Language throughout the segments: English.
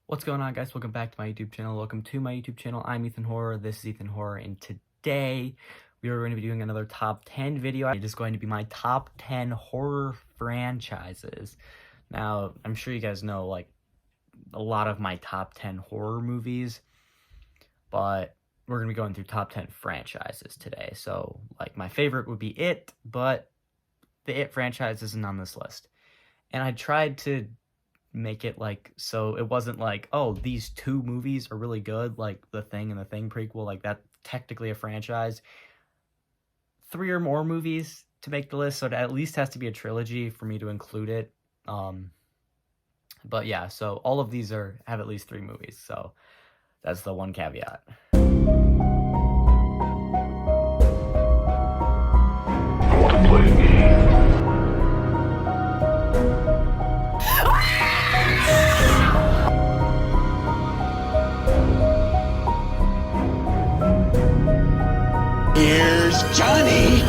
What's going on, guys? Welcome back to my YouTube channel. Welcome to my YouTube channel. I'm Ethan Horror. This is Ethan Horror, and today we are going to be doing another top 10 video. It is going to be my top 10 horror franchises. Now, I'm sure you guys know, like, a lot of my top 10 horror movies, but we're going to be going through top 10 franchises today. So, like, my favorite would be It, but the It franchise isn't on this list. And I tried to make it like so it wasn't like, oh, these two movies are really good, like The Thing and The Thing prequel, like that technically a franchise. 3 or more movies to make the list, so it at least has to be a trilogy for me to include it. But yeah, so all of these have at least 3 movies, so that's the one caveat. I want to play a game. Here's Johnny.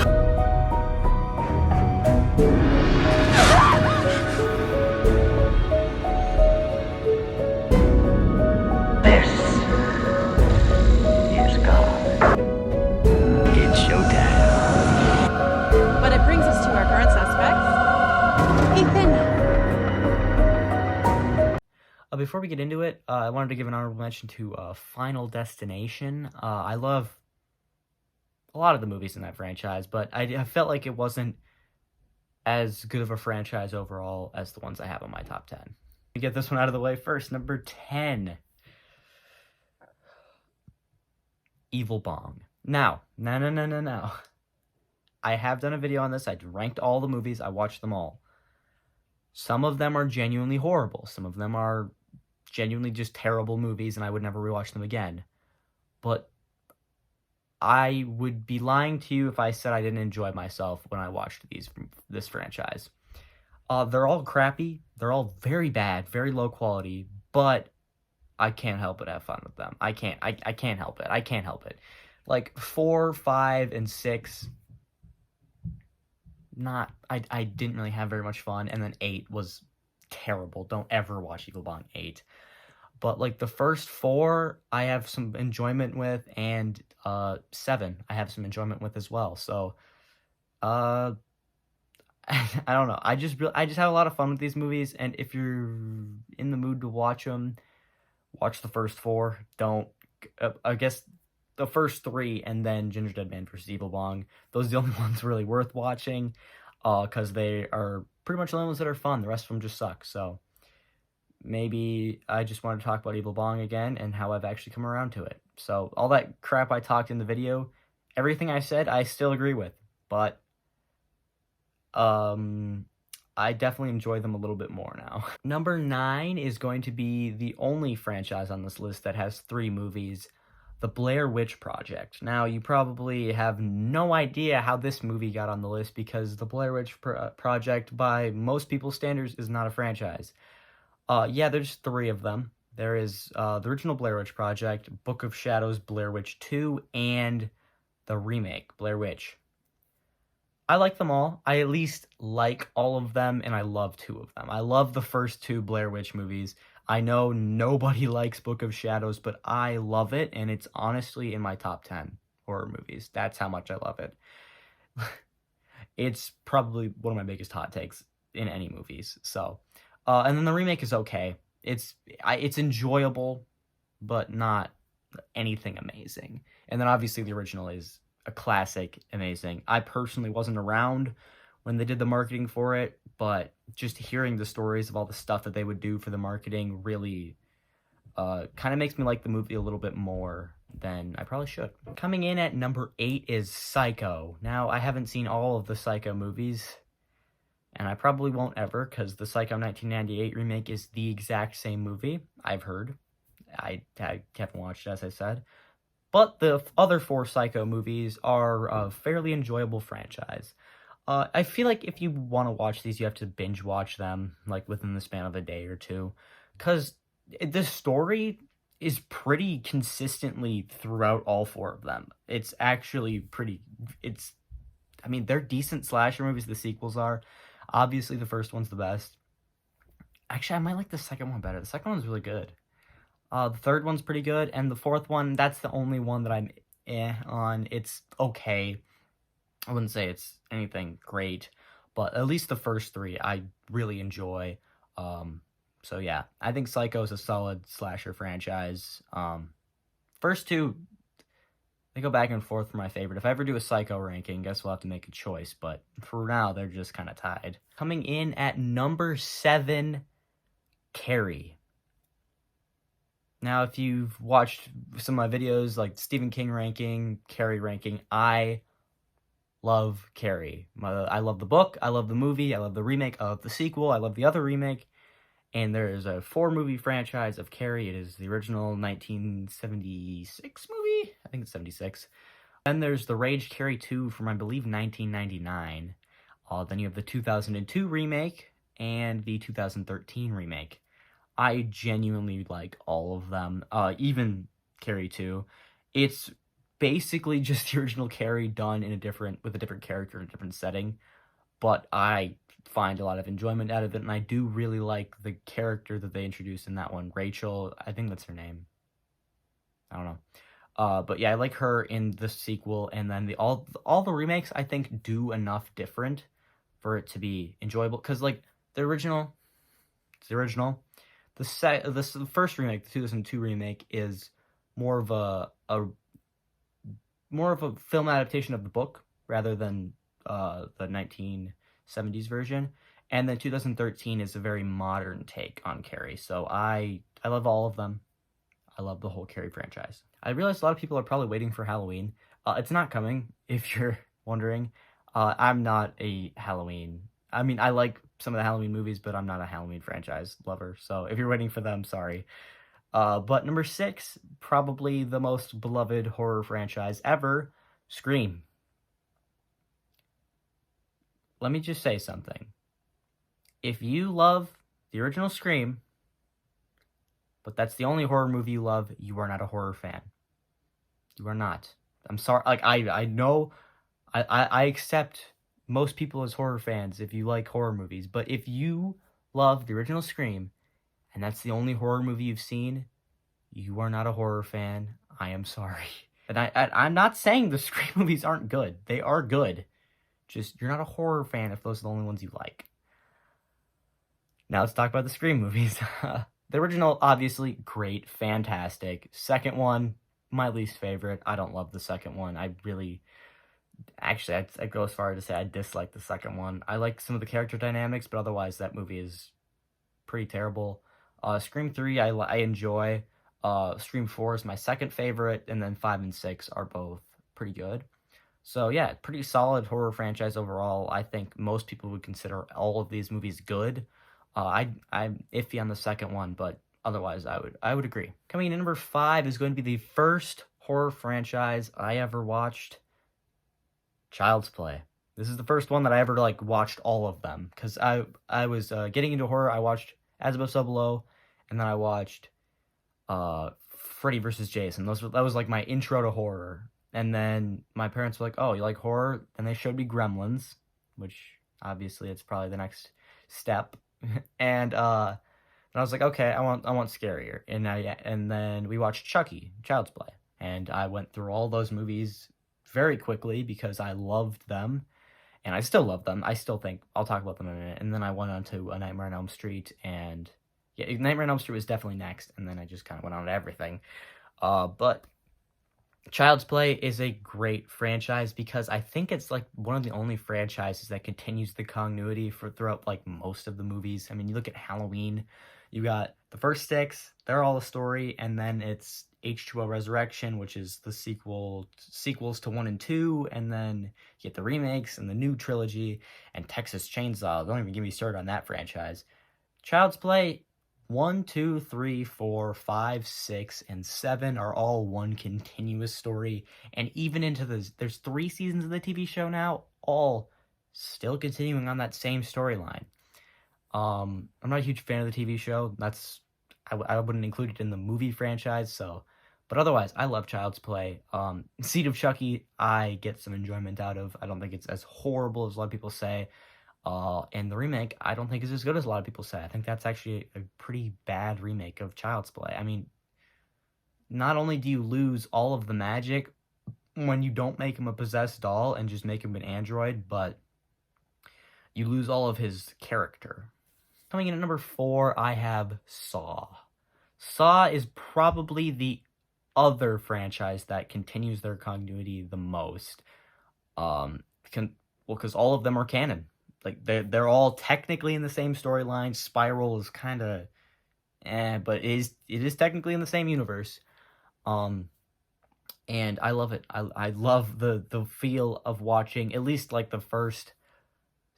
This is God. It's showtime. But it brings us to our current suspects. Ethan. Before we get into it, I wanted to give an honorable mention to Final Destination. I love a lot of the movies in that franchise, but I felt like it wasn't as good of a franchise overall as the ones I have on my top 10. To get this one out of the way first, number 10. Evil Bong. Now, no. I have done a video on this. I ranked all the movies. I watched them all. Some of them are genuinely horrible. Some of them are genuinely just terrible movies, and I would never rewatch them again. But I would be lying to you if I said I didn't enjoy myself when I watched this franchise. They're all crappy. They're all very bad, very low quality, but I can't help but have fun with them. I can't help it. I can't help it. Like 4, 5, and 6, I didn't really have very much fun, and then 8 was terrible. Don't ever watch Evil Bong 8. But like the first 4, I have some enjoyment with, and 7, I have some enjoyment with as well. So, I don't know. I just have a lot of fun with these movies, and if you're in the mood to watch them, watch the first 4. Don't. I guess the first 3, and then Ginger Dead Man vs. Evil Bong. Those are the only ones really worth watching, because they are pretty much the only ones that are fun. The rest of them just suck. So maybe I just want to talk about Evil Bong again and how I've actually come around to it. So all that crap I talked in the video, everything I said, I still agree with. But I definitely enjoy them a little bit more now. Number 9 is going to be the only franchise on this list that has 3 movies, The Blair Witch Project. Now, you probably have no idea how this movie got on the list, because The Blair Witch Project, by most people's standards, is not a franchise. Yeah, there's 3 of them. There is the original Blair Witch Project, Book of Shadows, Blair Witch 2, and the remake, Blair Witch. I like them all. I at least like all of them, and I love 2 of them. I love the first 2 Blair Witch movies. I know nobody likes Book of Shadows, but I love it, and it's honestly in my top 10 horror movies. That's how much I love it. It's probably one of my biggest hot takes in any movies. So, and then the remake is okay. It's enjoyable, but not anything amazing. And then obviously the original is a classic, amazing. I personally wasn't around when they did the marketing for it, but just hearing the stories of all the stuff that they would do for the marketing really kind of makes me like the movie a little bit more than I probably should. Coming in at number 8 is Psycho. Now, I haven't seen all of the Psycho movies, and I probably won't ever, because the Psycho 1998 remake is the exact same movie, I've heard. I haven't watched it, as I said. But the other 4 Psycho movies are a fairly enjoyable franchise. I feel like if you want to watch these, you have to binge watch them, like, within the span of a day or 2. Because the story is pretty consistently throughout all 4 of them. It's actually I mean, they're decent slasher movies, the sequels are. Obviously, the first one's the best. Actually, I might like the second one better. The second one's really good. The third one's pretty good, and the fourth one, that's the only one that I'm on. It's okay. I wouldn't say it's anything great, but at least the first three I really enjoy. So yeah, I think Psycho is a solid slasher franchise. First two, they go back and forth for my favorite. If I ever do a Psycho ranking, guess we'll have to make a choice, but for now, they're just kind of tied. Coming in at number 7, Carrie. Now, if you've watched some of my videos, like Stephen King ranking, Carrie ranking, I love Carrie. I love the book, I love the movie, I love the remake, I love the sequel, I love the other remake, and there is a 4-movie franchise of Carrie. It is the original 1976 movie? I think it's 76. Then there's the Rage Carrie 2 from, I believe, 1999. Then you have the 2002 remake and the 2013 remake. I genuinely like all of them, even Carrie 2. It's basically just the original Carrie done with a different character in a different setting, but I find a lot of enjoyment out of it, and I do really like the character that they introduced in that one, Rachel. I think that's her name. I don't know. But yeah, I like her in the sequel, and then all the remakes I think do enough different for it to be enjoyable. Because like the original, it's the original. The first remake, the 2002 remake, is more of a film adaptation of the book rather than the 1970s version, and then 2013 is a very modern take on Carrie. So I love all of them. I love the whole Carrie franchise. I realize a lot of people are probably waiting for Halloween. It's not coming, if you're wondering. I'm not a Halloween. I mean, I like some of the Halloween movies, but I'm not a Halloween franchise lover. So if you're waiting for them, sorry. But number 6, probably the most beloved horror franchise ever, Scream. Let me just say something. If you love the original Scream, but that's the only horror movie you love, you are not a horror fan. You are not. I'm sorry. Like, I know, I accept most people as horror fans if you like horror movies, but if you love the original Scream, and that's the only horror movie you've seen, you are not a horror fan. I am sorry. And I'm not saying the Scream movies aren't good. They are good. Just, you're not a horror fan if those are the only ones you like. Now let's talk about the Scream movies. The original, obviously, great, fantastic. Second one, my least favorite. I don't love the second one. Actually, I'd go as far as to say I dislike the second one. I like some of the character dynamics, but otherwise that movie is pretty terrible. Scream 3, I enjoy. Scream 4 is my second favorite, and then 5 and 6 are both pretty good. So yeah, pretty solid horror franchise overall. I think most people would consider all of these movies good. I'm iffy on the second one, but otherwise I would agree. Coming in at number 5 is going to be the first horror franchise I ever watched, Child's Play. This is the first one that I ever watched all of them, because I was getting into horror. I watched As Above So Below, and then I watched Freddy vs. Jason. That was like my intro to horror. And then my parents were like, "Oh, you like horror?" And they showed me Gremlins, which obviously it's probably the next step. And I was like, "Okay, I want scarier." And then we watched Chucky, Child's Play, and I went through all those movies very quickly because I loved them, and I still love them. I still think I'll talk about them in a minute. And then I went on to A Nightmare on Elm Street, and yeah, Nightmare on Elm Street was definitely next. And then I just kind of went on to everything. But Child's Play is a great franchise because I think it's like one of the only franchises that continues the continuity throughout like most of the movies. I mean, you look at Halloween, you got the first 6, they're all a story, and then it's H2O Resurrection, which is the sequels to 1 and 2, and then you get the remakes and the new trilogy, and Texas Chainsaw. Don't even get me started on that franchise. Child's Play 1, 2, 3, 4, 5, 6, and 7 are all one continuous story, and even into there's 3 seasons of the TV show now, all still continuing on that same storyline. I'm not a huge fan of the TV show. I wouldn't include it in the movie franchise, but otherwise, I love Child's Play. Seed of Chucky, I get some enjoyment out of. I don't think it's as horrible as a lot of people say. And the remake, I don't think is as good as a lot of people say. I think that's actually a pretty bad remake of Child's Play. I mean, not only do you lose all of the magic when you don't make him a possessed doll and just make him an android, but you lose all of his character. Coming in at number 4, I have Saw. Saw is probably the other franchise that continues their continuity the most. Because all of them are canon. Like they're all technically in the same storyline. Spiral is kind of but it is technically in the same universe. And I love it. I love the feel of watching at least like the first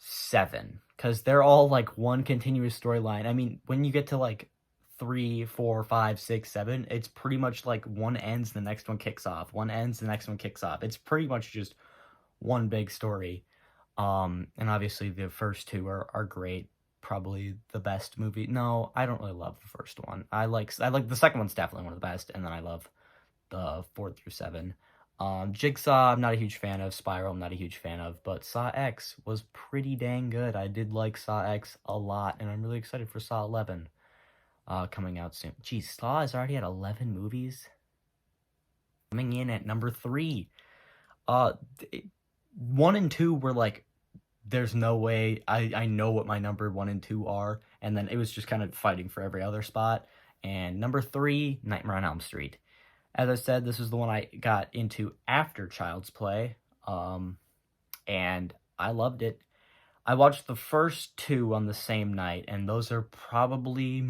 7, because they're all like one continuous storyline. I mean, when you get to like 3, 4, 5, 6, 7, it's pretty much like one ends, the next one kicks off. One ends, the next one kicks off. It's pretty much just one big story. And obviously the first 2 are great. Probably the best movie. No, I don't really love the first one. I like the second one's definitely one of the best, and then I love the 4 through 7. Jigsaw, I'm not a huge fan of. Spiral, I'm not a huge fan of. But Saw X was pretty dang good. I did like Saw X a lot, and I'm really excited for Saw 11 coming out soon. Geez, Saw is already at 11 movies. Coming in at number 3. 1 and 2 were like, there's no way I know what my number 1 and 2 are, and then it was just kind of fighting for every other spot. And number 3, Nightmare on Elm Street. As I said, this is the one I got into after Child's Play, and I loved it. I watched the first 2 on the same night, and those are probably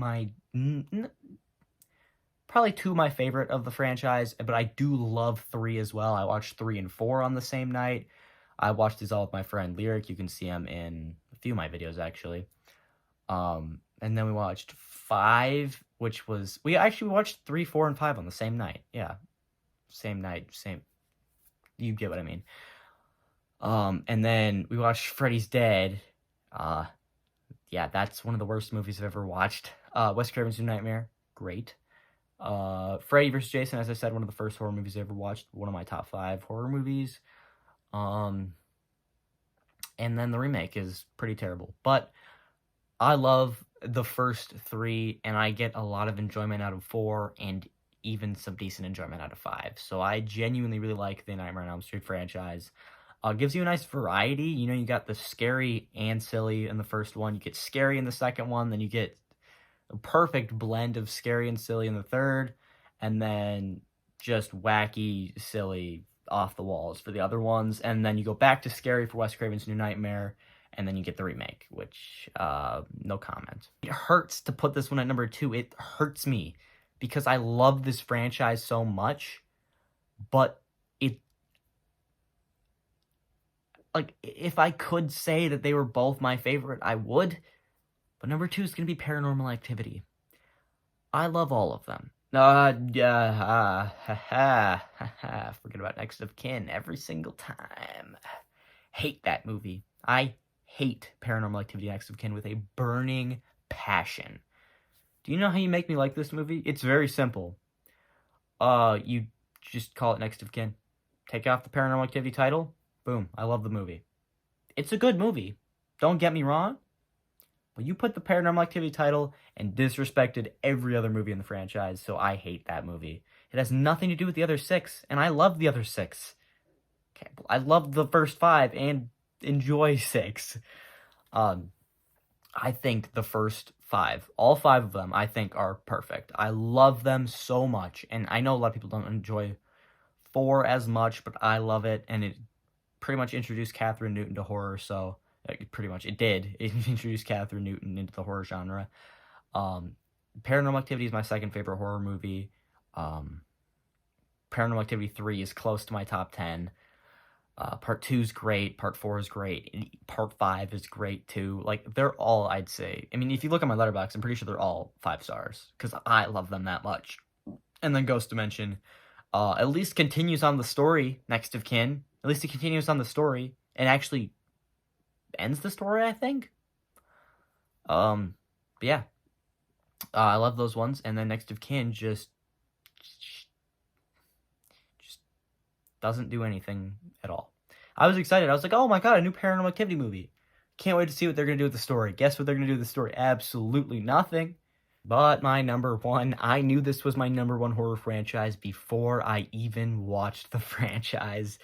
probably 2 of my favorite of the franchise, but I do love 3 as well. I watched 3 and 4 on the same night. I watched these all with my friend Lyric. You can see him in a few of my videos, actually. And then we watched 5, which was... We actually watched 3, 4, and 5 on the same night. Yeah. Same night, same... You get what I mean. And then we watched Freddy's Dead. Yeah, that's one of the worst movies I've ever watched. Wes Craven's New Nightmare. Great. Freddy vs. Jason, as I said, one of the first horror movies I ever watched. One of my top 5 horror movies. And then the remake is pretty terrible. But I love the first 3, and I get a lot of enjoyment out of 4, and even some decent enjoyment out of 5. So I genuinely really like the Nightmare on Elm Street franchise. Gives you a nice variety. You know, you got the scary and silly in the first one. You get scary in the second one. Then you get a perfect blend of scary and silly in the third. And then just wacky, silly, off the walls for the other ones. And then you go back to scary for Wes Craven's New Nightmare. And then you get the remake, which, no comment. It hurts to put this one at number 2. It hurts me because I love this franchise so much. But like, if I could say that they were both my favorite, I would. But number 2 is going to be Paranormal Activity. I love all of them. Forget about Next of Kin every single time. Hate that movie. I hate Paranormal Activity Next of Kin with a burning passion. Do you know how you make me like this movie? It's very simple. You just call it Next of Kin. Take off the Paranormal Activity title. Boom. I love the movie. It's a good movie. Don't get me wrong. But you put the Paranormal Activity title and disrespected every other movie in the franchise, so I hate that movie. It has nothing to do with the other 6, and I love the other 6. Okay, I love the first 5 and enjoy 6. I think the first 5, all 5 of them, I think are perfect. I love them so much, and I know a lot of people don't enjoy 4 as much, but I love it, and it pretty much introduced Catherine Newton to horror, so pretty much it did. It introduced Catherine Newton into the horror genre. Paranormal Activity is my second favorite horror movie. Paranormal Activity 3 is close to my top 10. Part 2 is great. Part 4 is great. Part 5 is great too. Like, they're all, I'd say. I mean, if you look at my letterbox, I'm pretty sure they're all 5 stars because I love them that much. And then Ghost Dimension at least continues on the story, Next of Kin. At least it continues on the story and actually ends the story, I think. But yeah. I love those ones. And then Next of Kin just doesn't do anything at all. I was excited. I was like, oh my god, a new Paranormal Activity movie. Can't wait to see what they're going to do with the story. Guess what they're going to do with the story? Absolutely nothing. But my number one, I knew this was my number one horror franchise before I even watched the franchise.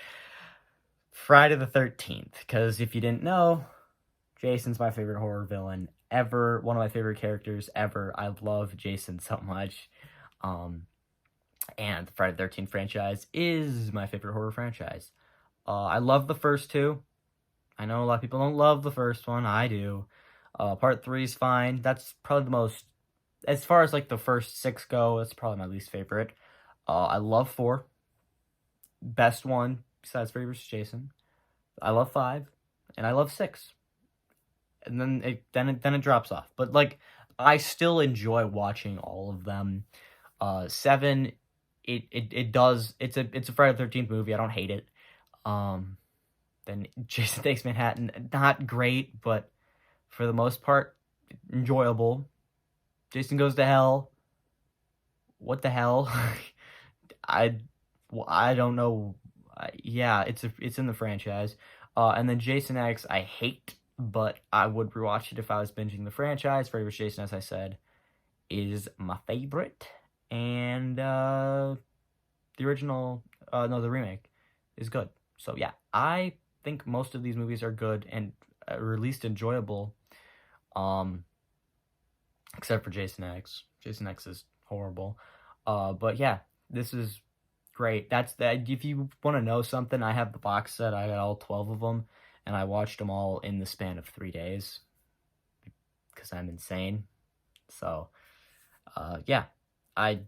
Friday the 13th. Because if you didn't know, Jason's my favorite horror villain ever. One of my favorite characters ever. I love Jason so much. And the Friday the 13th franchise is my favorite horror franchise. I love the first two. I know a lot of people don't love the first one. I do. Part 3 is fine. That's probably the most, as far as like the first 6 go, it's probably my least favorite. I love 4. Best one besides Freddy vs. Jason. I love 5. And I love 6. And then it drops off. But like, I still enjoy watching all of them. 7, it does, it's a Friday the 13th movie. I don't hate it. Then Jason Takes Manhattan, not great, but for the most part, enjoyable. Jason Goes to Hell. What the hell? I don't know. Yeah, it's in the franchise. And then Jason X, I hate, but I would rewatch it if I was binging the franchise. Freddy vs. Jason, as I said, is my favorite. And the original, no, the remake is good. So yeah, I think most of these movies are good and or at least enjoyable. Except for Jason X. Jason X is horrible. But yeah, this is great. That's that. If you want to know something, I have the box set. I got all 12 of them, and I watched them all in the span of 3 days because I'm insane. So, yeah, I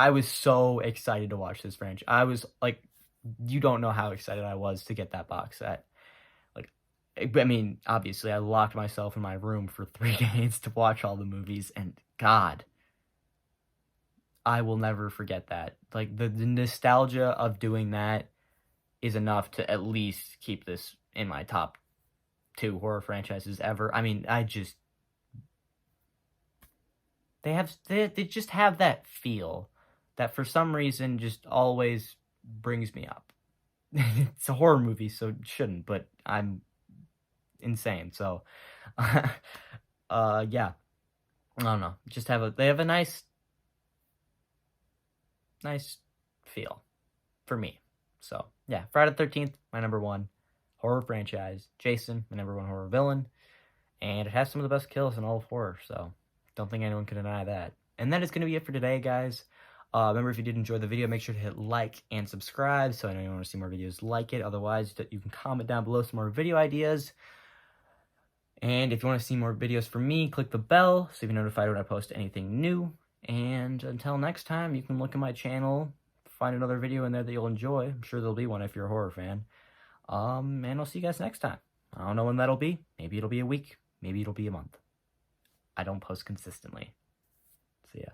was so excited to watch this franchise. I was like, you don't know how excited I was to get that box set. Like, I mean, obviously, I locked myself in my room for 3 days to watch all the movies, and God, I will never forget that. Like, the nostalgia of doing that is enough to at least keep this in my top 2 horror franchises ever. I mean, they just have that feel that for some reason just always brings me up. It's a horror movie, so it shouldn't, but I'm insane. So, yeah, I don't know. They have a nice feel for me. So yeah, Friday the 13th, my number one horror franchise. Jason, my number one horror villain, and it has some of the best kills in all of horror. So don't think anyone can deny that. And that is going to be it for today, guys. Remember, if you did enjoy the video, make sure to hit like and subscribe so I know you want to see more videos like it. Otherwise, you can comment down below some more video ideas. And if you want to see more videos from me, click the bell so you'll be notified when I post anything new. And until next time, you can look at my channel, find another video in there that you'll enjoy. I'm sure there'll be one if you're a horror fan. And I'll see you guys next time. I don't know when that'll be. Maybe it'll be a week. Maybe it'll be a month. I don't post consistently. See ya.